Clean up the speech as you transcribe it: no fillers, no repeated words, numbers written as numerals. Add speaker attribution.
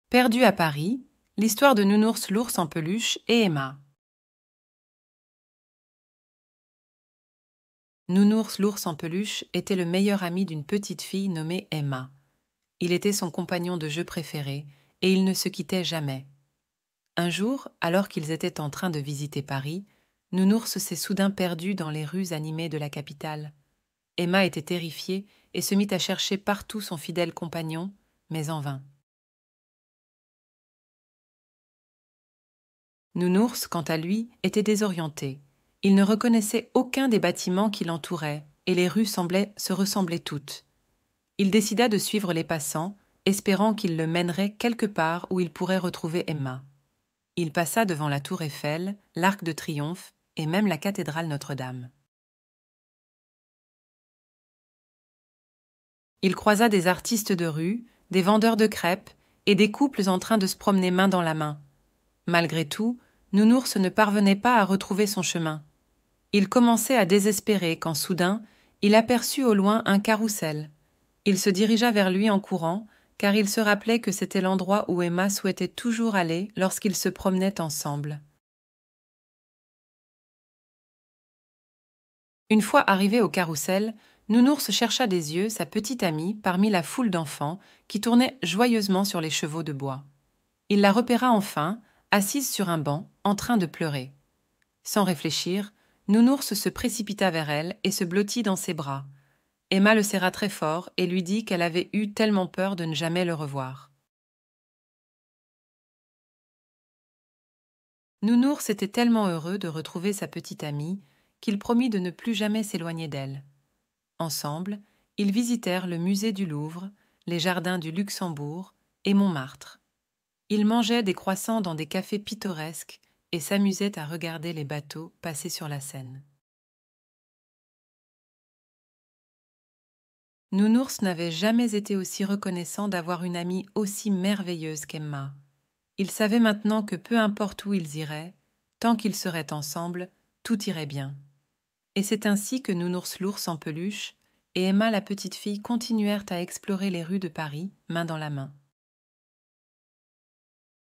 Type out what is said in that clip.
Speaker 1: Perdu à Paris, l'histoire de Nounours l'ours en peluche et Emma. Nounours l'ours en peluche était le meilleur ami d'une petite fille nommée Emma. Il était son compagnon de jeu préféré et ils ne se quittaient jamais. Un jour, alors qu'ils étaient en train de visiter Paris, Nounours s'est soudain perdu dans les rues animées de la capitale. Emma était terrifiée et se mit à chercher partout son fidèle compagnon, mais en vain. Nounours, quant à lui, était désorienté. Il ne reconnaissait aucun des bâtiments qui l'entouraient, et les rues semblaient se ressembler toutes. Il décida de suivre les passants, espérant qu'ils le mèneraient quelque part où il pourrait retrouver Emma. Il passa devant la tour Eiffel, l'Arc de Triomphe et même la cathédrale Notre-Dame. Il croisa des artistes de rue, des vendeurs de crêpes et des couples en train de se promener main dans la main. Malgré tout, Nounours ne parvenait pas à retrouver son chemin. Il commençait à désespérer quand soudain, il aperçut au loin un carrousel. Il se dirigea vers lui en courant, car il se rappelait que c'était l'endroit où Emma souhaitait toujours aller lorsqu'ils se promenaient ensemble. Une fois arrivé au carrousel, Nounours chercha des yeux sa petite amie parmi la foule d'enfants qui tournaient joyeusement sur les chevaux de bois. Il la repéra enfin, assise sur un banc, en train de pleurer. Sans réfléchir, Nounours se précipita vers elle et se blottit dans ses bras. Emma le serra très fort et lui dit qu'elle avait eu tellement peur de ne jamais le revoir. Nounours était tellement heureux de retrouver sa petite amie qu'il promit de ne plus jamais s'éloigner d'elle. Ensemble, ils visitèrent le musée du Louvre, les jardins du Luxembourg et Montmartre. Ils mangeaient des croissants dans des cafés pittoresques et s'amusaient à regarder les bateaux passer sur la Seine. Nounours n'avait jamais été aussi reconnaissant d'avoir une amie aussi merveilleuse qu'Emma. Il savait maintenant que peu importe où ils iraient, tant qu'ils seraient ensemble, tout irait bien. Et c'est ainsi que Nounours l'ours en peluche et Emma la petite fille continuèrent à explorer les rues de Paris, main dans la main.